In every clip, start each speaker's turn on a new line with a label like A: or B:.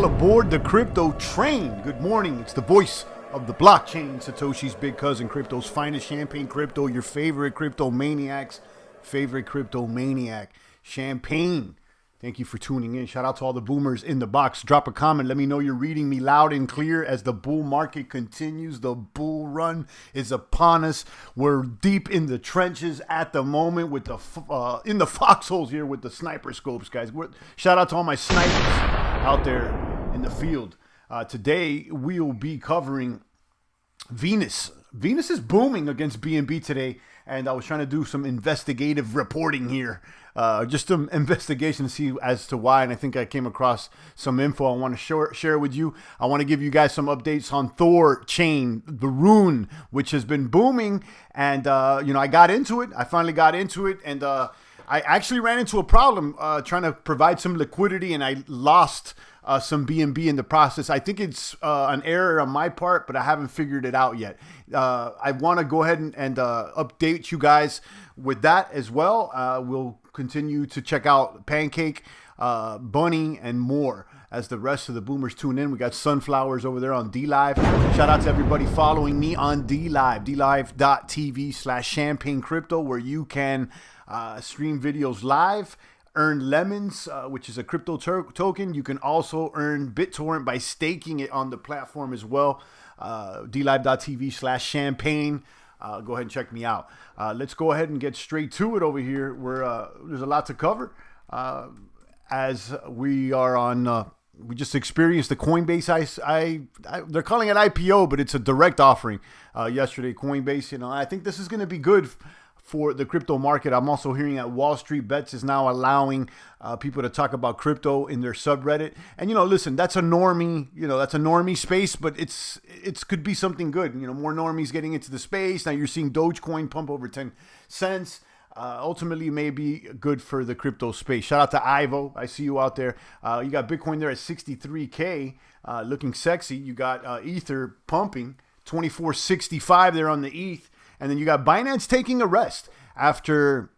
A: aboard the crypto train. Good morning. It's the voice of the blockchain, Satoshi's big cousin, crypto's finest, Champagne Crypto, your favorite crypto maniac's favorite crypto maniac, Champagne. Thank you for tuning in. Shout out to all the boomers in the box. Drop a comment. Let me know you're reading me loud and clear as the bull market continues. The bull run is upon us. We're deep in the trenches at the moment with the in the foxholes here with the sniper scopes, guys. Shout out to all my snipers out there in the field. Today we'll be covering Venus. Venus is booming against BNB today, and I was trying to do some investigative reporting here. Just some investigation to see as to why, and I think I came across some info I want to share with you. I want to give you guys some updates on THORChain, the rune, which has been booming, and I got into it. I finally got into it, and I actually ran into a problem trying to provide some liquidity, and I lost some BNB in the process. I think it's an error on my part, but I haven't figured it out yet. I want to go ahead and update you guys with that as well. We'll continue to check out Pancake, BUNNY, and more as the rest of the boomers tune in. We got Sunflowers over there on DLive. Shout out to everybody following me on DLive, dlive.tv/Champagne Crypto, where you can stream videos live, earn lemons, which is a crypto token. You can also earn BitTorrent by staking it on the platform as well. dlive.tv/Champagne. Go ahead and check me out. Let's go ahead and get straight to it over here. There's a lot to cover as we are on. We just experienced the Coinbase. They're calling it IPO, but it's a direct offering. Yesterday, Coinbase. I think this is going to be good for the crypto market. I'm also hearing that Wall Street Bets is now allowing people to talk about crypto in their subreddit. And listen, that's a normie space, but it's could be something good. More normies getting into the space. Now you're seeing Dogecoin pump over 10 cents. Ultimately may be good for the crypto space. Shout out to Ivo. I see you out there. You got Bitcoin there at 63K, looking sexy. You got Ether pumping 2465 there on the ETH. And then you got Binance taking a rest after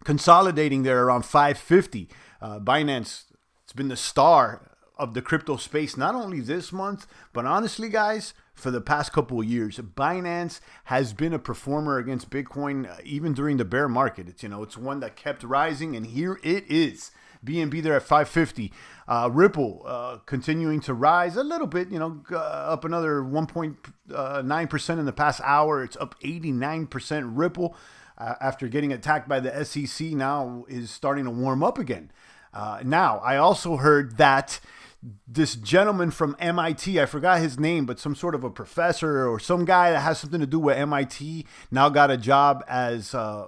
A: consolidating there around 550. Binance, it's been the star of the crypto space, not only this month, but honestly, guys, for the past couple of years. Binance has been a performer against Bitcoin even during the bear market. It's one that kept rising, and here it is. BNB there at 550. Ripple continuing to rise a little bit, up another 1.9% in the past hour. It's up 89%. Ripple, after getting attacked by the SEC, now is starting to warm up again. Now, I also heard that this gentleman from MIT, I forgot his name, but some sort of a professor or some guy that has something to do with MIT, now got a job as a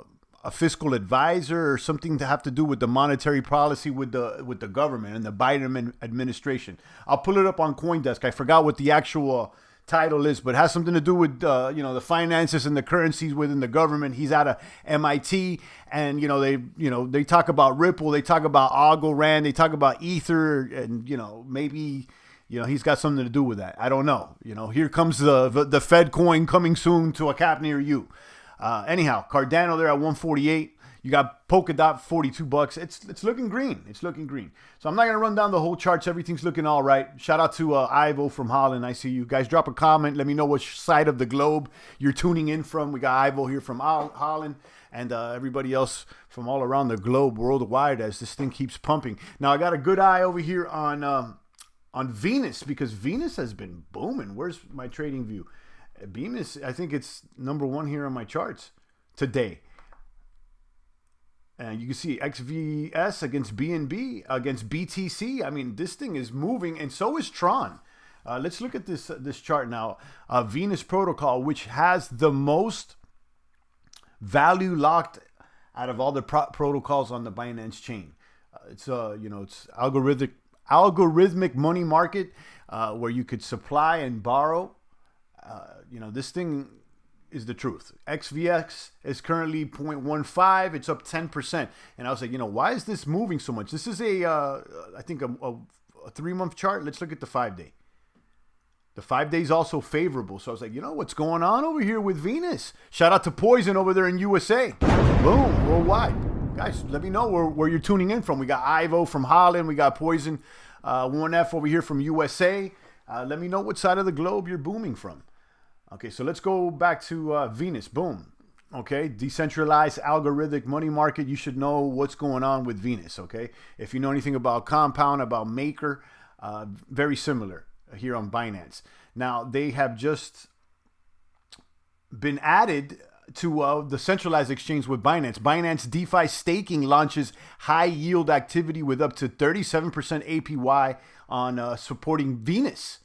A: fiscal advisor or something to have to do with the monetary policy with the government and the Biden administration. I'll pull it up on CoinDesk. I forgot what the actual title is, but it has something to do with the finances and the currencies within the government. He's out of MIT, and they talk about Ripple, they talk about Algorand, they talk about Ether, and maybe he's got something to do with that. I don't know. Here comes the Fed coin coming soon to a cap near you. Anyhow, Cardano there at 148. You got Polkadot, $42. It's looking green. It's looking green. So I'm not going to run down the whole charts. Everything's looking all right. Shout out to Ivo from Holland. I see you guys. Drop a comment. Let me know which side of the globe you're tuning in from. We got Ivo here from Holland and everybody else from all around the globe, worldwide, as this thing keeps pumping. Now, I got a good eye over here on Venus, because Venus has been booming. Where's my trading view? Venus, I think it's number one here on my charts today. And you can see XVS against BNB, against BTC. I mean, this thing is moving, and so is Tron. Let's look at this chart now. Venus Protocol, which has the most value locked out of all the protocols on the Binance chain. It's algorithmic money market where you could supply and borrow. This thing is the truth. XVX is currently 0.15. It's up 10%. And I was like, why is this moving so much? This is I think a 3-month chart. Let's look at the 5-day. The 5-day is also favorable. So I was like, what's going on over here with Venus? Shout out to Poison over there in USA. Boom, worldwide. Guys, let me know where you're tuning in from. We got Ivo from Holland. We got Poison 1F over here from USA. Let me know what side of the globe you're booming from. Okay, so let's go back to Venus. Boom. Okay, decentralized algorithmic money market. You should know what's going on with Venus. Okay, if you know anything about Compound, about Maker, very similar here on Binance. Now, they have just been added to the centralized exchange with Binance. Binance DeFi staking launches high yield activity with up to 37% APY on supporting Venus.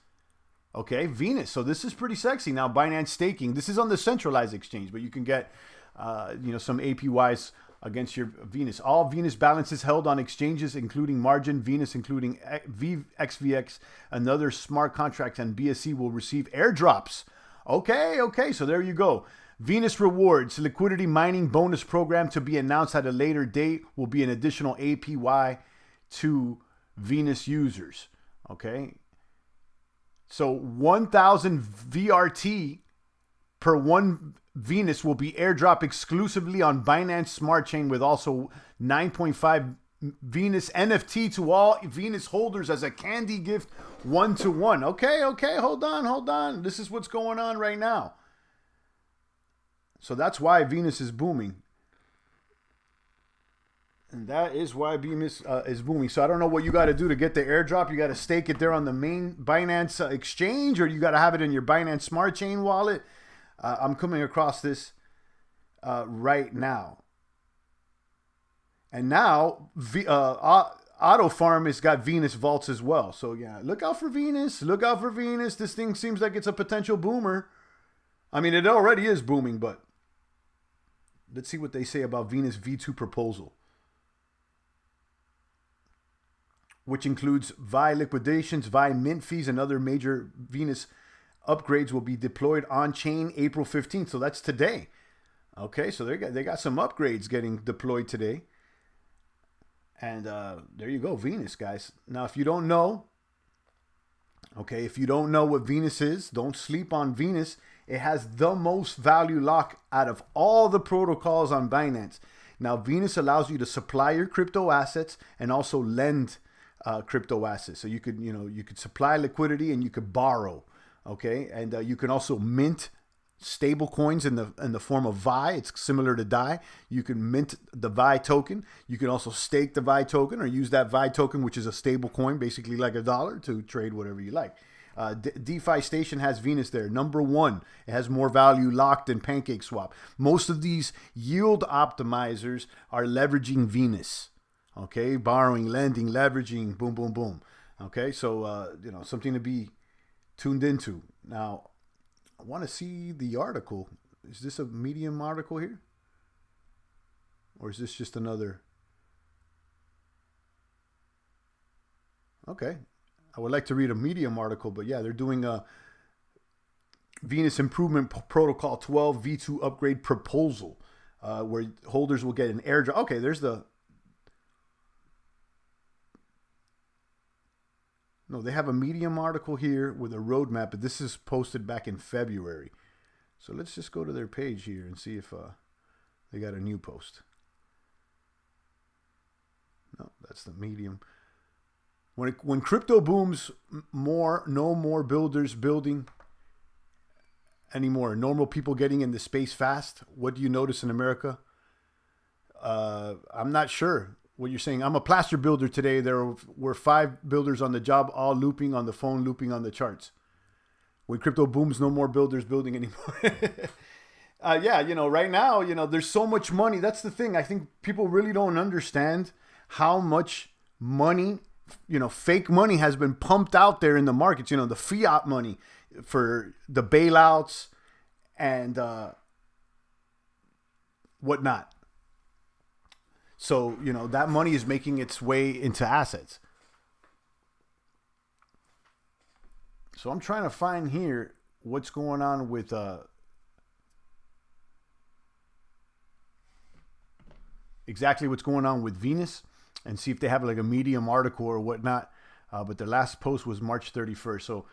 A: Okay, Venus. So this is pretty sexy. Now, Binance staking. This is on the centralized exchange, but you can get some APYs against your Venus. All Venus balances held on exchanges, including Margin, Venus, including XVX, and other smart contracts, and BSC will receive airdrops. Okay. So there you go. Venus Rewards, liquidity mining bonus program to be announced at a later date, will be an additional APY to Venus users. Okay. So 1,000 VRT per one Venus will be airdrop exclusively on Binance Smart Chain, with also 9.5 Venus NFT to all Venus holders as a candy gift 1-to-1. Okay, hold on. This is what's going on right now. So that's why Venus is booming. And that is why Venus is booming. So I don't know what you got to do to get the airdrop. You got to stake it there on the main Binance exchange, or you got to have it in your Binance Smart Chain wallet. I'm coming across this right now. And now Auto Farm has got Venus vaults as well. So yeah, look out for Venus. This thing seems like it's a potential boomer. I mean, it already is booming, but let's see what they say about Venus V2 proposal, which includes VI liquidations, VI mint fees, and other major Venus upgrades will be deployed on chain April 15th. So that's today. Okay, so they got some upgrades getting deployed today. And there you go, Venus, guys. Now, if you don't know, what Venus is, don't sleep on Venus. It has the most value lock out of all the protocols on Binance. Now, Venus allows you to supply your crypto assets and also lend crypto assets. So you could supply liquidity and you could borrow. Okay, and you can also mint stable coins in the form of VI. It's similar to DAI. You can mint the VI token. You can also stake the VI token or use that VI token, which is a stable coin, basically like $1, to trade whatever you like. DeFi Station has Venus there. Number one, it has more value locked than Pancake Swap. Most of these yield optimizers are leveraging Venus. Okay, borrowing, lending, leveraging, boom, boom, boom. Okay, so something to be tuned into. Now, I want to see the article. Is this a Medium article here? Or is this just another? Okay. I would like to read a Medium article, but yeah, they're doing a Venus Improvement Protocol 12 V2 upgrade proposal where holders will get an airdrop. Okay, there's the... No, they have a Medium article here with a roadmap, but this is posted back in February. So let's just go to their page here and see if they got a new post. No, that's the Medium. When crypto booms more, no more builders building anymore. Normal people getting into space fast. What do you notice in America? I'm not sure what you're saying. I'm a plaster builder today. There were 5 builders on the job, all looping on the phone, looping on the charts. When crypto booms, no more builders building anymore. Right now, there's so much money. That's the thing. I think people really don't understand how much money, fake money has been pumped out there in the markets. The fiat money for the bailouts and whatnot. So, that money is making its way into assets. So I'm trying to find here what's going on with exactly what's going on with Venus and see if they have like a Medium article or whatnot. But their last post was March 31st. So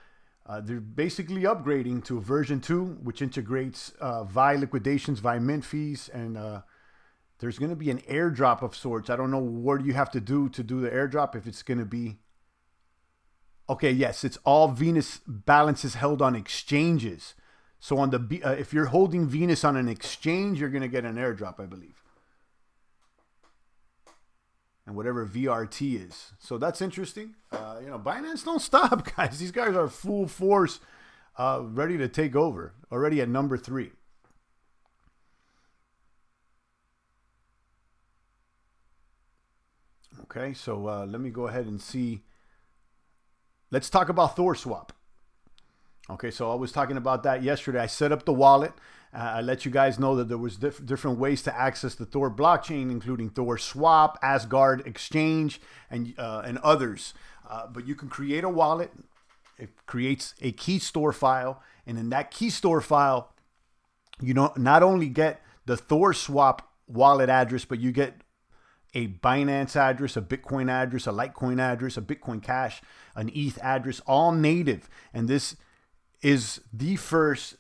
A: they're basically upgrading to version 2, which integrates VI liquidations, VI mint fees, and there's going to be an airdrop of sorts. I don't know what you have to do the airdrop, if it's going to be Okay, yes, it's all Venus balances held on exchanges. So on the if you're holding Venus on an exchange, you're going to get an airdrop, I believe. And whatever VRT is. So that's interesting. You know, Binance don't stop, guys. These guys are full force, ready to take over. Already at number 3. Okay, so let me go ahead and see. Let's talk about Thor Swap. Okay, so I was talking about that yesterday. I set up the wallet. I let you guys know that there was different ways to access the Thor blockchain, including Thor Swap, Asgard Exchange, and others. But you can create a wallet. It creates a key store file, and in that key store file, you not only get the Thor Swap wallet address, but you get a Binance address, a Bitcoin address, a Litecoin address, a Bitcoin Cash, an ETH address, all native. And this is the first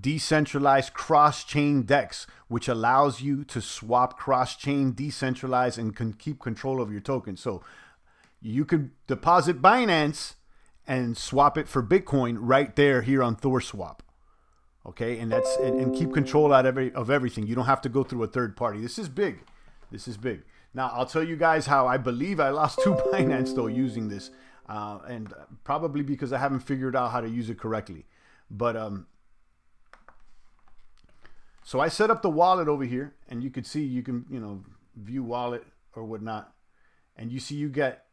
A: decentralized cross-chain DEX, which allows you to swap cross-chain, decentralize, and can keep control of your token. So you can deposit Binance and swap it for Bitcoin right there here on Thor Swap. Okay, and that's and keep control of everything. You don't have to go through a third party. This is big. This is big. Now, I'll tell you guys how I believe I lost 2 Binance, though, using this. And probably because I haven't figured out how to use it correctly. But, so I set up the wallet over here. And you can see, you can, you know, view wallet or whatnot. And you see you get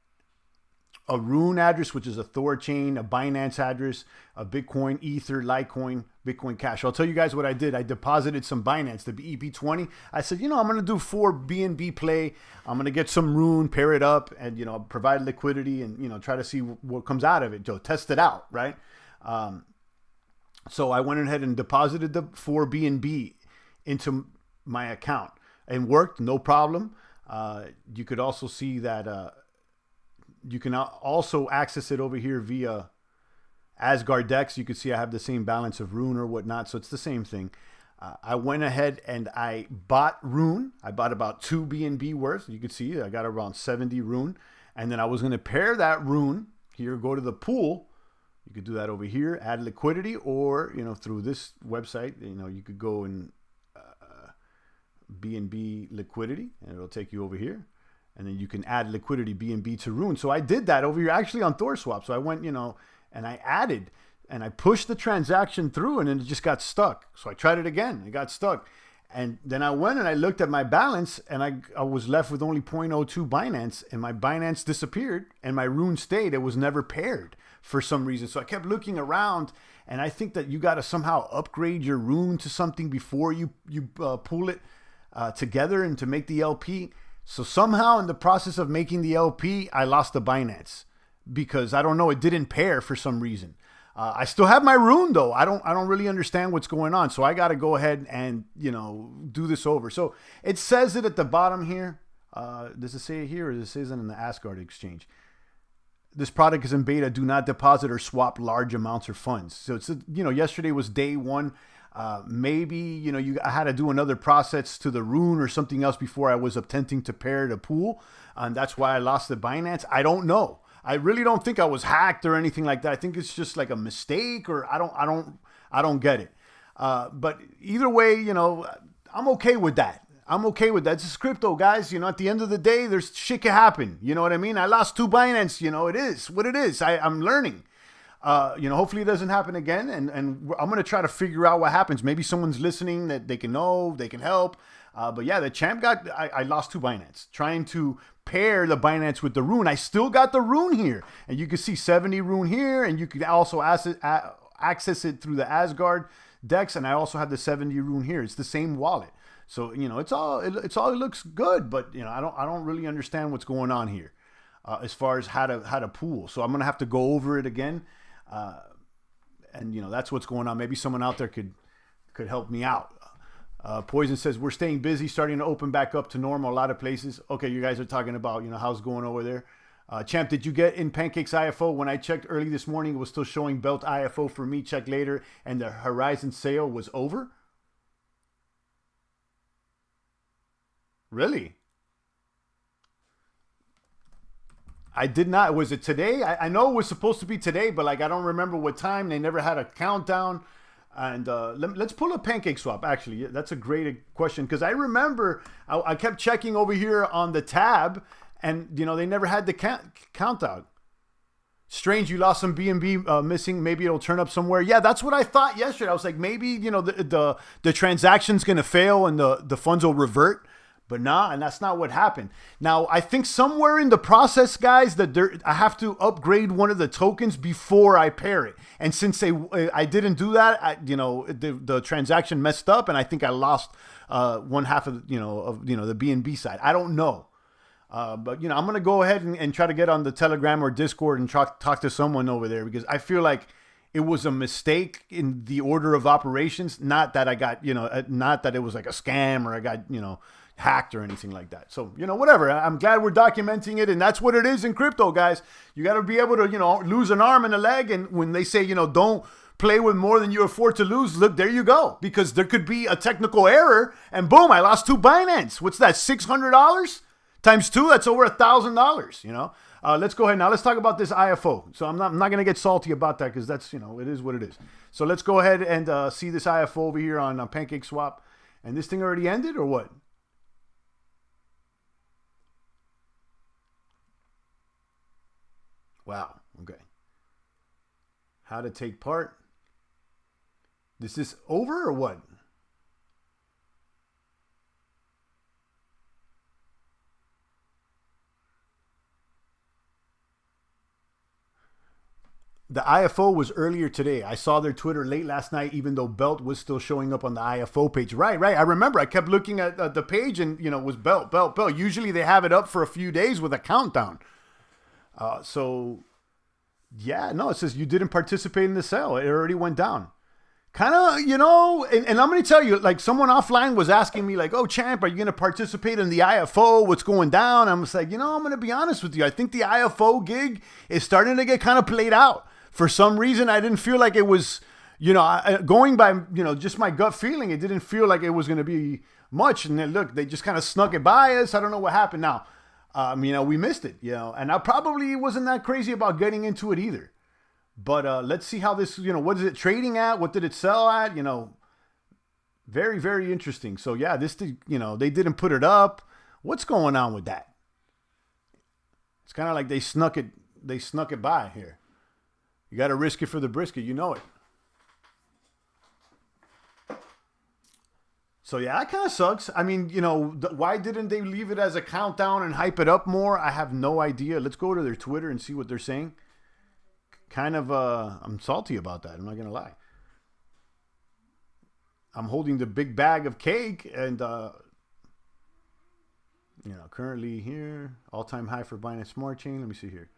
A: a Rune address, which is a THORChain, a Binance address, a Bitcoin, Ether, Litecoin, Bitcoin Cash. I'll tell you guys what I did. I deposited some Binance, the BEP20. I said, you know, I'm going to do 4 BNB play. I'm going to get some Rune, pair it up, and, you know, provide liquidity and, you know, try to see what comes out of it. So test it out, right? So I went ahead and deposited the 4 BNB into my account. And worked, no problem. You could also see that... you can also access it over here via Asgard DEX. You can see I have the same balance of Rune or whatnot, so it's the same thing. I went ahead and I bought Rune. I bought about 2 BNB worth. You can see I got around 70 Rune. And then I was going to pair that Rune here, go to the pool. You could do that over here, add liquidity, or, you know, through this website, you know, you could go in BNB liquidity, and it'll take you over here. And then you can add liquidity BNB to Rune. So I did that over here actually on Thor Swap. So I went, you know, and I added and I pushed the transaction through and then it just got stuck. So I tried it again. It got stuck. And then I went and I looked at my balance and I was left with only 0.02 Binance and my Binance disappeared and my Rune stayed. It was never paired for some reason. So I kept looking around and I think that you got to somehow upgrade your Rune to something before you pool it together and to make the LP. So somehow in the process of making the LP, I lost the Binance because I don't know, it didn't pair for some reason. I still have my Rune though. I don't really understand what's going on. So I got to go ahead and, you know, do this over. So it says it at the bottom here. Does it say it here or does it say it in the Asgard exchange? This product is in beta. Do not deposit or swap large amounts of funds. So it's, you know, yesterday was day 1. Maybe, you know, I had to do another process to the Rune or something else before I was attempting to pair the pool. And that's why I lost the Binance. I don't know. I really don't think I was hacked or anything like that. I think it's just like a mistake or I don't get it. But either way, you know, I'm okay with that. I'm okay with that. It's crypto, guys. You know, at the end of the day, there's shit can happen. You know what I mean? I lost 2 Binance. You know, it is what it is. I'm learning. You know, hopefully it doesn't happen again. And I'm going to try to figure out what happens. Maybe someone's listening that they can know, they can help. But yeah, the champ I lost 2 Binance trying to pair the Binance with the Rune. I still got the Rune here and you can see 70 Rune here and you can also access it through the Asgard DEX. And I also have the 70 Rune here. It's the same wallet. So, you know, it looks good, but you know, I don't really understand what's going on here as far as how to pool. So I'm going to have to go over it again. And you know, that's what's going on. Maybe someone out there could help me out. Poison says we're staying busy, starting to open back up to normal a lot of places. Okay, you guys are talking about, you know, how's going over there. Champ, did you get in Pancakes IFO? When I checked early this morning, it was still showing Belt IFO for me. Check later, and the Horizon sale was over. Really? I did not. Was it today? I know it was supposed to be today, but like I don't remember what time. They never had a countdown. And let's pull a pancake swap. Actually, that's a great question because I remember I kept checking over here on the tab, and they never had the countdown. Strange, you lost some BNB missing. Maybe it'll turn up somewhere. Yeah, that's what I thought yesterday. I was like, maybe the transaction's gonna fail and the funds will revert. But nah, and that's not what happened. Now, I think somewhere in the process, guys, that I have to upgrade one of the tokens before I pair it. And since I didn't do that, the transaction messed up, and I think I lost one half of the BNB side. I don't know. But I'm gonna go ahead and try to get on the Telegram or Discord and talk to someone over there because I feel like it was a mistake in the order of operations. Not that I got not that it was like a scam or I got hacked or anything like that. So whatever. I'm glad we're documenting it, and that's what it is in crypto, guys. You got to be able to lose an arm and a leg, and when they say don't play with more than you afford to lose, look, there you go, because there could be a technical error, and boom, I lost 2 Binance. What's that? $600 times 2? That's over $1,000. Let's go ahead now. Let's talk about this IFO. So I'm not going to get salty about that because that's it is what it is. So let's go ahead and see this IFO over here on Pancake Swap. And this thing already ended or what? Wow. Okay. How to take part. This is over or what? The IFO was earlier today. I saw their Twitter late last night, even though Belt was still showing up on the IFO page. Right. I remember I kept looking at the page and, it was Belt. Usually they have it up for a few days with a countdown. So, yeah, no, it says you didn't participate in the sale. It already went down. Kind of, and I'm going to tell you, like someone offline was asking me like, oh, champ, are you going to participate in the IFO? What's going down? I'm just like, I'm going to be honest with you. I think the IFO gig is starting to get kind of played out. For some reason, I didn't feel like it was, going by, just my gut feeling, it didn't feel like it was going to be much. And then look, they just kind of snuck it by us. I don't know what happened now. We missed it, and I probably wasn't that crazy about getting into it either. But let's see how this, what is it trading at? What did it sell at? Very, very interesting. So yeah, this, they didn't put it up. What's going on with that? It's kind of like they snuck it by here. You got to risk it for the brisket. You know it. So yeah, that kind of sucks. I mean, why didn't they leave it as a countdown and hype it up more? I have no idea. Let's go to their Twitter and see what they're saying. Kind of, I'm salty about that. I'm not going to lie. I'm holding the big bag of cake and, currently here, all-time high for Binance Smart Chain. Let me see here.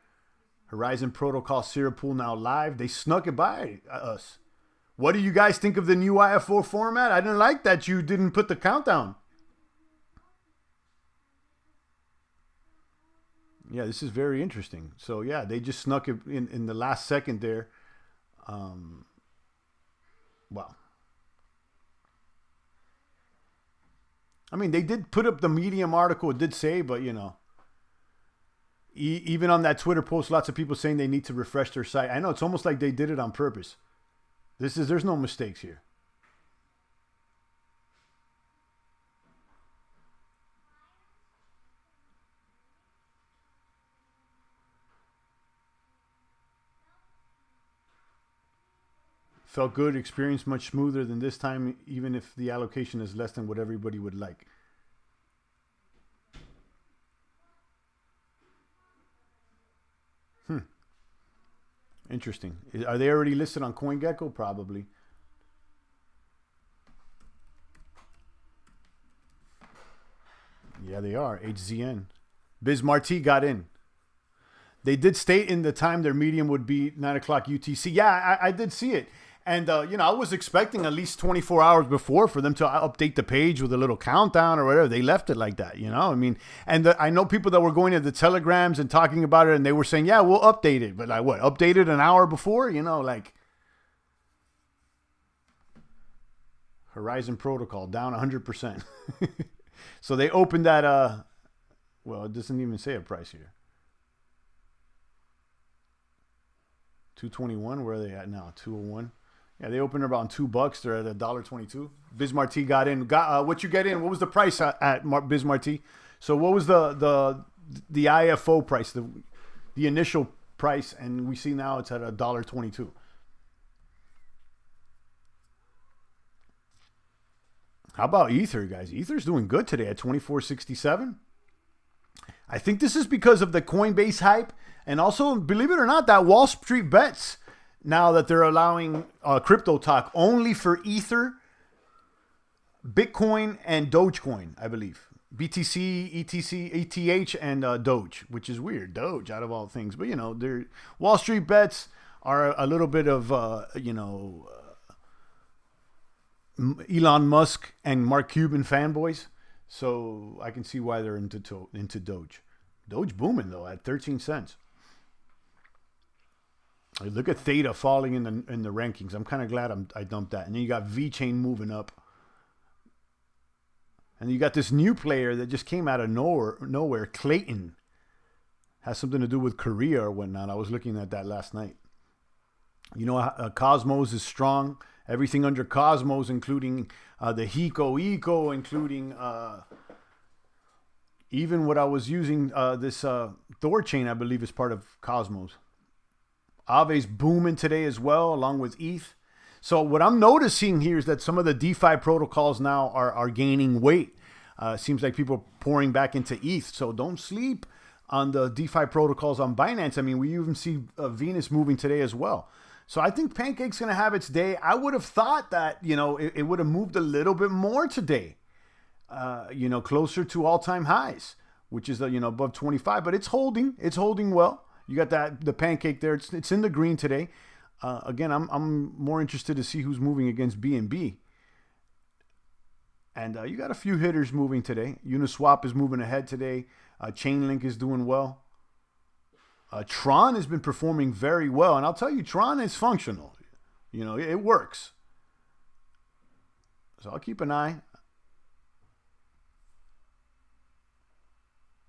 A: Horizon Protocol Syrup Pool now live. They snuck it by us. What do you guys think of the new IFO format? I didn't like that you didn't put the countdown. Yeah, this is very interesting. So, yeah, they just snuck it in the last second there. Wow. I mean, they did put up the Medium article. It did say, but, even on that Twitter post, lots of people saying they need to refresh their site. I know, it's almost like they did it on purpose. There's no mistakes here. Felt good, experience much smoother than this time, even if the allocation is less than what everybody would like. Interesting. Are they already listed on CoinGecko? Probably. Yeah, they are. HZN. Biz Marti got in. They did state in the time their medium would be 9 o'clock UTC. Yeah, I did see it. And, I was expecting at least 24 hours before for them to update the page with a little countdown or whatever. They left it like that, I mean, and I know people that were going to the telegrams and talking about it, and they were saying, yeah, we'll update it. But like what? Update it an hour before? Like Horizon Protocol down 100%. So they opened that, well, it doesn't even say a price here. 221. Where are they at now? 201. Yeah, they opened around $2. They're at $1.22. Bismarck got in. What you get in? What was the price at Bismarck? So what was the IFO price? The initial price, and we see now it's at $1.22. How about Ether, guys? Ether's doing good today at 24.67. I think this is because of the Coinbase hype, and also, believe it or not, that Wall Street bets now that they're allowing crypto talk only for Ether, Bitcoin, and Dogecoin, I believe. BTC, ETH, and Doge, which is weird. Doge, out of all things. But, Wall Street bets are a little bit of, Elon Musk and Mark Cuban fanboys. So I can see why they're into Doge. Doge booming, though, at 13 cents. Look at Theta falling in the rankings. I'm kind of glad I dumped that. And then you got VeChain moving up. And you got this new player that just came out of nowhere, Clayton. Has something to do with Korea or whatnot. I was looking at that last night. Cosmos is strong. Everything under Cosmos, including the Eco, including even what I was using, this THORChain, I believe, is part of Cosmos. Aave's booming today as well, along with ETH. So what I'm noticing here is that some of the DeFi protocols now are gaining weight. Seems like people are pouring back into ETH. So don't sleep on the DeFi protocols on Binance. I mean, we even see Venus moving today as well. So I think Pancake's going to have its day. I would have thought that, it would have moved a little bit more today, closer to all-time highs, which is, above 25. But it's holding. It's holding well. You got the Pancake there. It's in the green today. Again, I'm more interested to see who's moving against BNB. And you got a few hitters moving today. Uniswap is moving ahead today. Chainlink is doing well. Tron has been performing very well. And I'll tell you, Tron is functional. It works. So I'll keep an eye.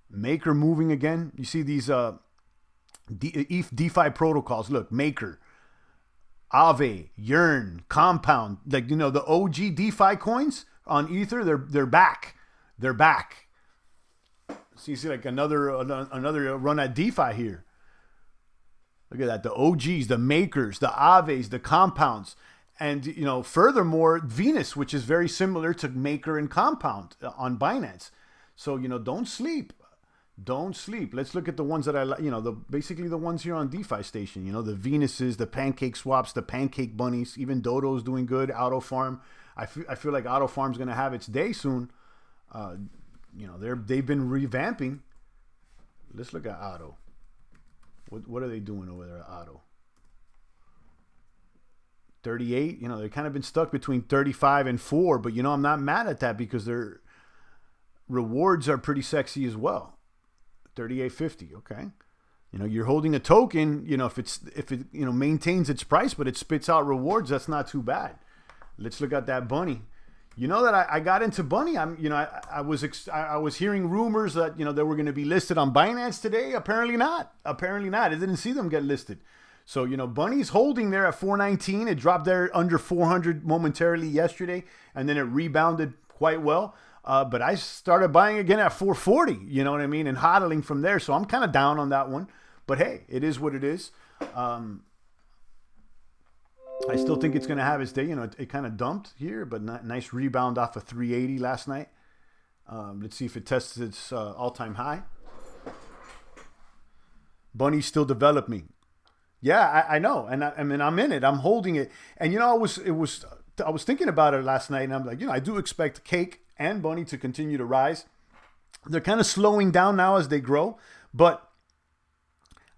A: Maker moving again. You see these ETH DeFi protocols. Look, Maker, Aave, Yearn, Compound, the OG DeFi coins on Ether, they're back. They're back. So you see another run at DeFi here. Look at that. The OGs, the Makers, the Aaves, the Compounds. And, furthermore, Venus, which is very similar to Maker and Compound on Binance. So, don't sleep. Don't sleep. Let's look at the ones that I like, basically the ones here on DeFi Station, the Venuses, the Pancake Swaps, the Pancake Bunnies, even Dodo's doing good, Auto Farm. I feel like Auto Farm's going to have its day soon. They've been revamping. Let's look at Auto. What are they doing over there at Auto? 38, they've kind of been stuck between 35 and 4, but I'm not mad at that because their rewards are pretty sexy as well. 38.50, okay. You're holding a token, if it maintains its price, but it spits out rewards, that's not too bad. Let's look at that Bunny. That I got into Bunny. I was hearing rumors that they were going to be listed on Binance today. Apparently not. I didn't see them get listed. So Bunny's holding there at 419. It dropped there under 400 momentarily yesterday, and then it rebounded quite well. But I started buying again at 440. You know what I mean, and hodling from there. So I'm kind of down on that one. But hey, it is what it is. I still think it's going to have its day. It kind of dumped here, but nice rebound off of 380 last night. Let's see if it tests its all-time high. Bunny's still developing. Yeah, I know, and I'm in it. I'm holding it, and I was thinking about it last night, and I'm like, I do expect Cake and Bunny to continue to rise. They're kind of slowing down now as they grow, but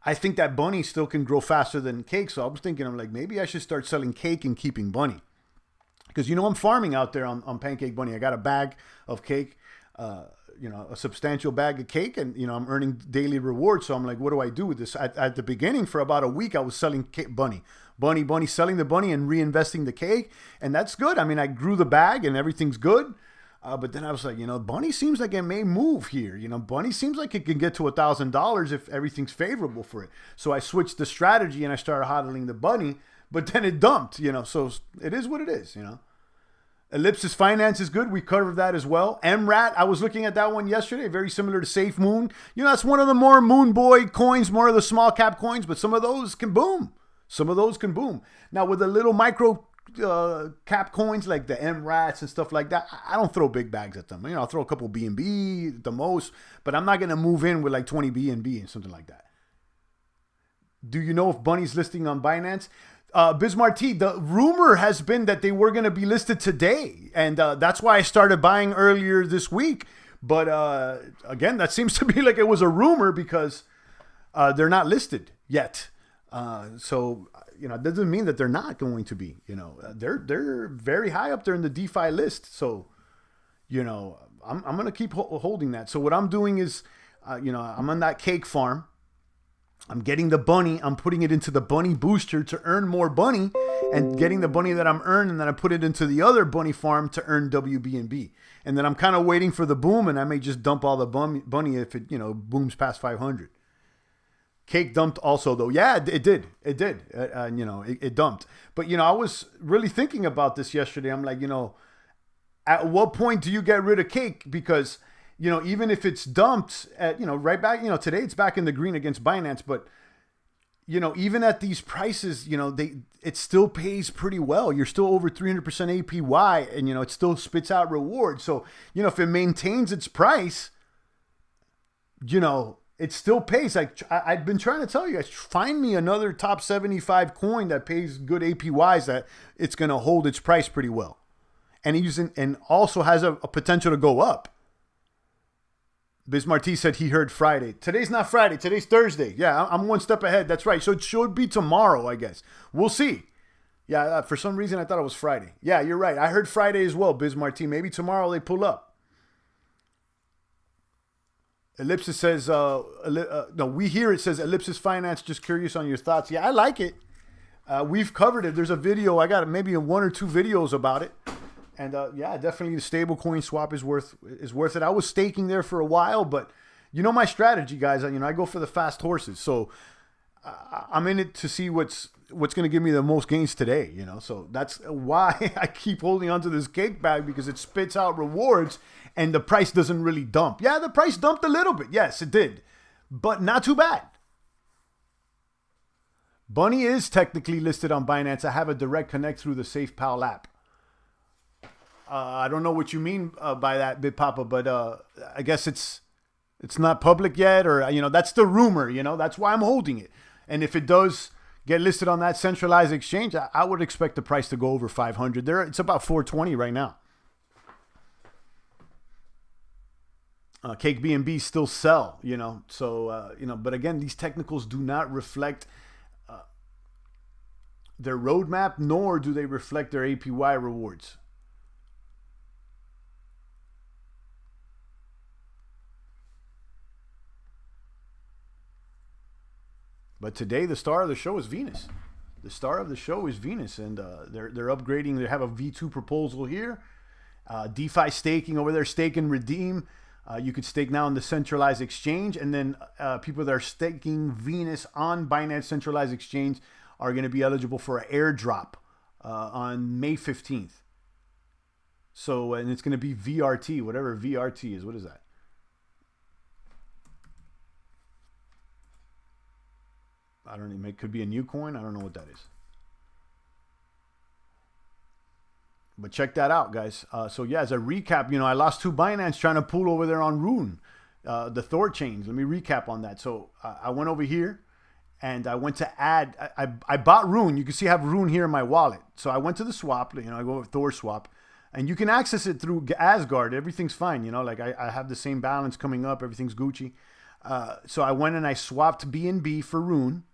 A: I think that Bunny still can grow faster than Cake. So I was thinking, I'm like, maybe I should start selling Cake and keeping Bunny. Because, I'm farming out there on Pancake Bunny. I got a bag of Cake, a substantial bag of Cake, and, I'm earning daily rewards. So I'm like, what do I do with this? At the beginning, for about a week, I was selling Bunny, selling the Bunny and reinvesting the Cake. And that's good. I mean, I grew the bag and everything's good. But then I was like, Bunny seems like it may move here. Bunny seems like it can get to $1,000 if everything's favorable for it. So I switched the strategy and I started hodling the Bunny, but then it dumped, so it is what it is, Ellipsis Finance is good. We covered that as well. MRAT, I was looking at that one yesterday, very similar to Safe Moon. That's one of the more Moon Boy coins, more of the small cap coins, but some of those can boom. Now with the little micro cap coins like the MRATs and stuff like that, I don't throw big bags at them. I'll throw a couple BNB at the most, but I'm not going to move in with like 20 BNB and something like that. Do you know if Bunny's listing on Binance? Bismarck, the rumor has been that they were going to be listed today. And that's why I started buying earlier this week. But again, that seems to be like it was a rumor because they're not listed yet. So, it doesn't mean that they're not going to be, they're very high up there in the DeFi list. So, I'm going to keep holding that. So what I'm doing is, I'm on that cake farm. I'm getting the Bunny. I'm putting it into the Bunny booster to earn more Bunny, and getting the Bunny that I'm earning, then I put it into the other Bunny farm to earn WBNB. And then I'm kind of waiting for the boom, and I may just dump all the Bunny if it, booms past 500. Cake dumped also though. Yeah, it did. It dumped. But, I was really thinking about this yesterday. I'm like, at what point do you get rid of Cake? Because, even if it's dumped at, right back, today it's back in the green against Binance, but, even at these prices, it still pays pretty well. You're still over 300% APY and, it still spits out rewards. So, if it maintains its price, it still pays. Like I've been trying to tell you guys, find me another top 75 coin that pays good APYs that it's going to hold its price pretty well. And also has a potential to go up. Bismarck said he heard Friday. Today's not Friday. Today's Thursday. Yeah, I'm one step ahead. That's right. So it should be tomorrow, I guess. We'll see. Yeah, for some reason I thought it was Friday. Yeah, you're right. I heard Friday as well, Bismarck. Maybe tomorrow they pull up. Ellipsis says, no, we hear it says Ellipsis Finance. Just curious on your thoughts. Yeah, I like it. We've covered it. There's a video. I got maybe one or two videos about it. And yeah, definitely the stablecoin swap is worth it. I was staking there for a while, but my strategy, guys. I go for the fast horses. So I'm in it to see what's going to give me the most gains today. So that's why I keep holding onto this cake bag, because it spits out rewards, and the price doesn't really dump. Yeah, the price dumped a little bit. Yes, it did, but not too bad. Bunny is technically listed on Binance. I have a direct connect through the SafePal app. I don't know what you mean by that, Big Papa, but I guess it's not public yet, or that's the rumor. That's why I'm holding it. And if it does get listed on that centralized exchange, I would expect the price to go over 500. It's about 420 right now. Cake BNB still sell, So but again, these technicals do not reflect their roadmap, nor do they reflect their APY rewards. But today, the star of the show is Venus. The star of the show is Venus, and they're upgrading. They have a V2 proposal here. DeFi staking over there, stake and redeem. You could stake now on the centralized exchange, and then people that are staking Venus on Binance centralized exchange are going to be eligible for an airdrop on May 15th. So, and it's going to be VRT, whatever VRT is. What is that? I don't know. It could be a new coin. I don't know what that is. But check that out, guys. So yeah, as a recap, I lost 2 Binance trying to pull over there on Rune, the THORChain. Let me recap on that. So I went over here and I went to add. I bought Rune. You can see I have Rune here in my wallet. So I went to the swap. I go with Thor Swap, and you can access it through Asgard. Everything's fine. Like I have the same balance coming up. Everything's Gucci. So I went and I swapped BNB for Rune.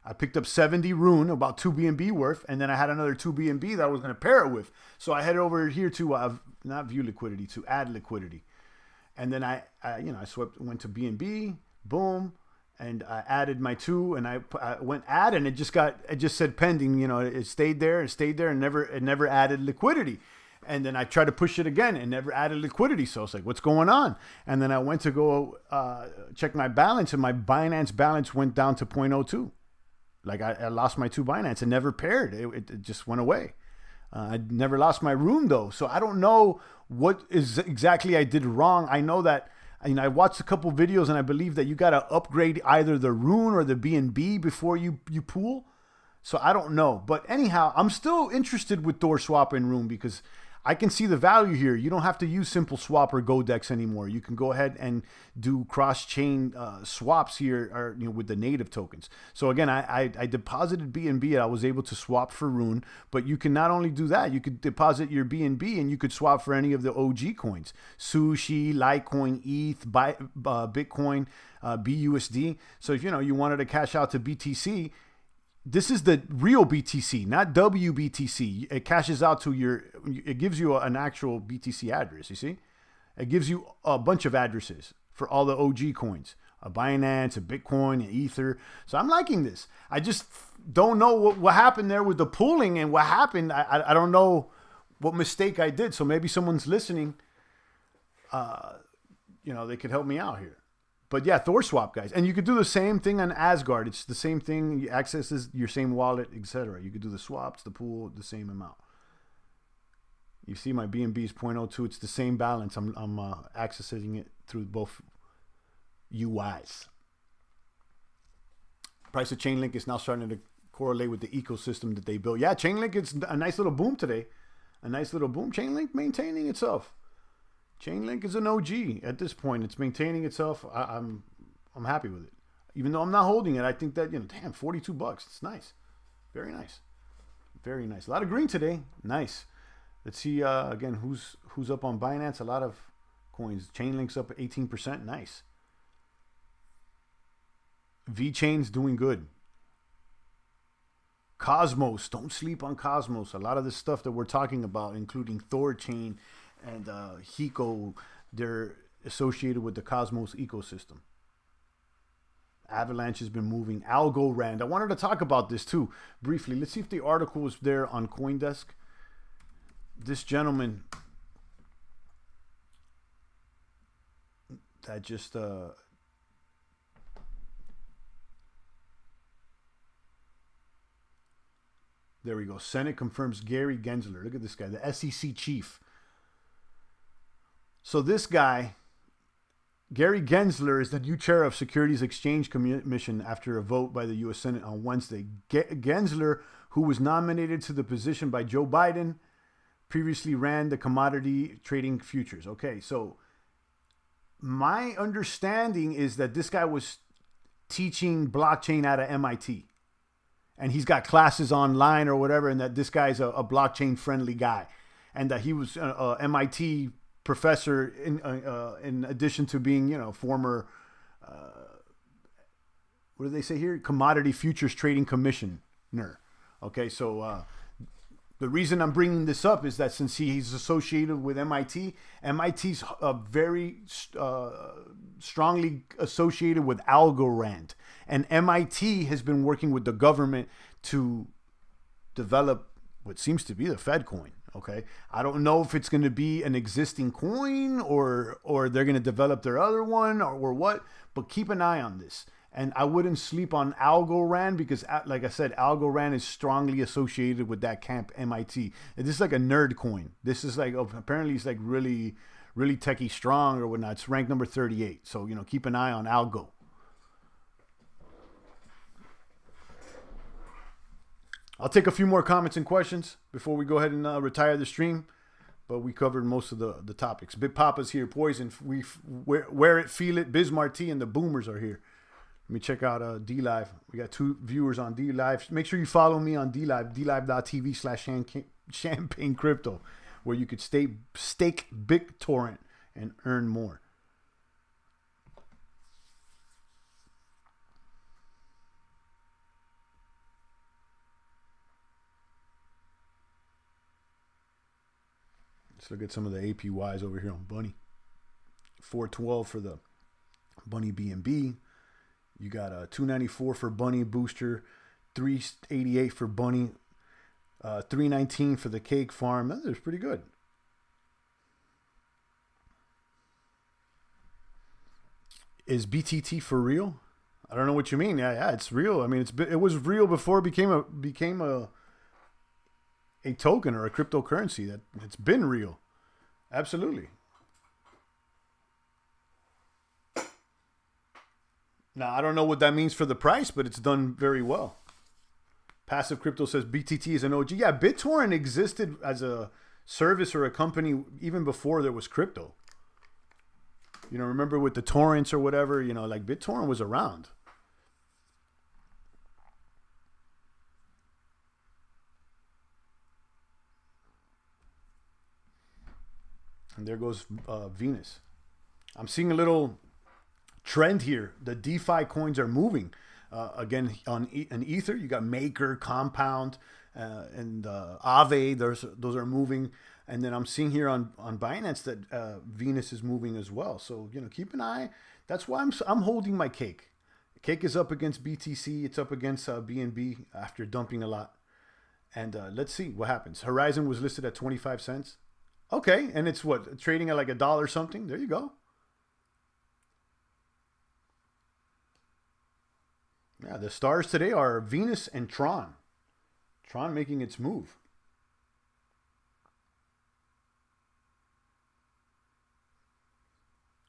A: I picked up 70 Rune, about 2 BNB worth, and then I had another 2 BNB that I was going to pair it with. So I headed over here to not view liquidity, to add liquidity, and then I went to BNB, boom, and I added my 2, and I went add, and it just said pending. It stayed there and never added liquidity, And then I tried to push it again and never added liquidity. So I was like, what's going on? And then I went to go check my balance, and my Binance balance went down to 0.02. Like I lost my 2 Binance and never paired. It just went away. I never lost my room though. So I don't know what is exactly I did wrong. I know that, I watched a couple videos, and I believe that you got to upgrade either the Rune or the BNB before you pool. So I don't know. But anyhow, I'm still interested with Thor Swap and Rune because I can see the value here. You don't have to use Simple Swap or Godex anymore. You can go ahead and do cross-chain swaps here, or with the native tokens. So again, I deposited BNB. I was able to swap for Rune, but you can not only do that. You could deposit your BNB and you could swap for any of the OG coins: Sushi, Litecoin, ETH, Bitcoin, BUSD. So if you wanted to cash out to BTC. This is the real BTC, not WBTC. It cashes out to it gives you an actual BTC address, you see? It gives you a bunch of addresses for all the OG coins, a Binance, a Bitcoin, an Ether. So I'm liking this. I just don't know what happened there with the pooling and what happened. I don't know what mistake I did. So maybe someone's listening, they could help me out here. But yeah, Thor Swap, guys. And you could do the same thing on Asgard. It's the same thing. You access your same wallet, etc. You could do the swaps, the pool, the same amount. You see my BNB is 0.02. It's the same balance. I'm accessing it through both UIs. Price of Chainlink is now starting to correlate with the ecosystem that they built. Yeah, Chainlink is a nice little boom today. A nice little boom. Chainlink maintaining itself. Chainlink is an OG at this point. It's maintaining itself. I'm happy with it. Even though I'm not holding it, I think that, damn, $42. It's nice. Very nice. Very nice. A lot of green today. Nice. Let's see, again, who's up on Binance. A lot of coins. Chainlink's up 18%. Nice. VeChain's doing good. Cosmos. Don't sleep on Cosmos. A lot of the stuff that we're talking about, including THORChain and Hiko, they're associated with the Cosmos ecosystem. Avalanche has been moving. Algorand. I wanted to talk about this too, briefly. Let's see if the article is there on CoinDesk. This gentleman that just... there we go. Senate confirms Gary Gensler. Look at this guy, the SEC chief. So this guy, Gary Gensler, is the new chair of Securities Exchange Commission after a vote by the U.S. Senate on Wednesday. Gensler, who was nominated to the position by Joe Biden, previously ran the commodity trading futures. Okay, so my understanding is that this guy was teaching blockchain out of MIT. And he's got classes online or whatever, and that this guy's a blockchain-friendly guy. And that he was a MIT professor in addition to being, former, what do they say here? Commodity Futures Trading Commissioner. Okay, so the reason I'm bringing this up is that since he's associated with MIT, MIT's very strongly associated with Algorand. And MIT has been working with the government to develop what seems to be the Fed coin. Okay, I don't know if it's going to be an existing coin or they're going to develop their other one or what, but keep an eye on this. And I wouldn't sleep on Algorand because, like I said, Algorand is strongly associated with that camp MIT. And this is like a nerd coin. This is like, apparently it's like really, really techie strong or whatnot. It's ranked number 38. So, keep an eye on Algo. I'll take a few more comments and questions before we go ahead and retire the stream. But we covered most of the topics. Big Papa's here. Poison. We wear it, feel it. Biz Marti and the Boomers are here. Let me check out D-Live. We got 2 viewers on D-Live. Make sure you follow me on D-Live. DLive.tv/champagne crypto, where you could stake BitTorrent and earn more. Let's look at some of the APYs over here on Bunny. 412 for the Bunny BNB. You got a 294 for Bunny Booster, 388 for Bunny, 319 for the Cake Farm. That's pretty good. Is BTT for real? I don't know what you mean. Yeah, it's real. I mean, it was real before it became a token or a cryptocurrency. That it's been real. Absolutely. Now, I don't know what that means for the price, but it's done very well. Passive Crypto says BTT is an OG. Yeah, BitTorrent existed as a service or a company even before there was crypto. You know, remember with the torrents or whatever, you know, like BitTorrent was around. And there goes Venus. I'm seeing a little trend here. The DeFi coins are moving. Again, on an Ether, you got Maker, Compound, and Aave. Those are moving. And then I'm seeing here on Binance that Venus is moving as well. So, you know, keep an eye. That's why I'm holding my cake. Cake is up against BTC. It's up against BNB after dumping a lot. And let's see what happens. Horizon was listed at 25 cents. Okay, and it's what? Trading at like $1 something? There you go. Yeah, the stars today are Venus and Tron. Tron making its move.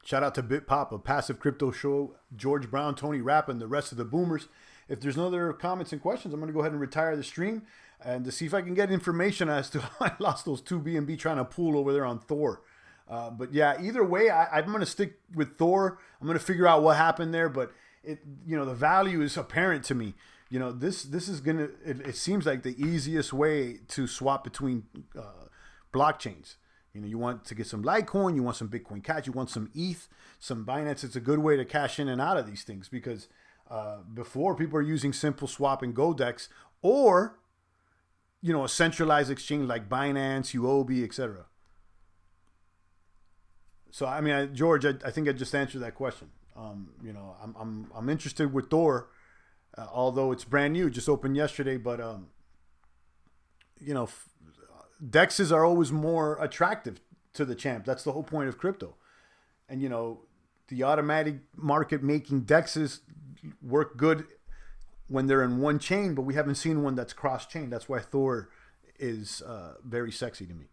A: Shout out to BitPop, a passive crypto show, George Brown, Tony Rapp, and the rest of the boomers. If there's no other comments and questions, I'm going to go ahead and retire the stream and to see if I can get information as to how I lost those 2 BNB trying to pool over there on Thor. But yeah, either way, I'm going to stick with Thor. I'm going to figure out what happened there, but the value is apparent to me. You know, this is gonna. It seems like the easiest way to swap between blockchains. You know, you want to get some Litecoin, you want some Bitcoin Cash, you want some ETH, some Binance. It's a good way to cash in and out of these things because before people are using Simple Swap and GoDex or, you know, a centralized exchange like Binance, UOB, etc. So I mean, George, I think I just answered that question. You know, I'm interested with Thor, although it's brand new, just opened yesterday. But you know, dexes are always more attractive to the champ. That's the whole point of crypto. And you know, the automatic market making dexes work good when they're in one chain, but we haven't seen one that's cross chain. That's why Thor is very sexy to me.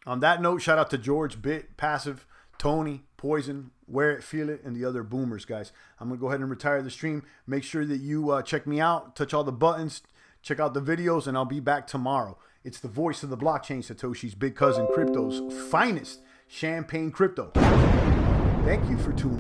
A: On that note, shout out to George, Bit, Passive, Tony, Poison, Wear It, Feel It, and the other boomers, guys. I'm going to go ahead and retire the stream. Make sure that you check me out, touch all the buttons, check out the videos, and I'll be back tomorrow. It's the voice of the blockchain, Satoshi's big cousin, crypto's finest champagne crypto. Thank you for tuning in.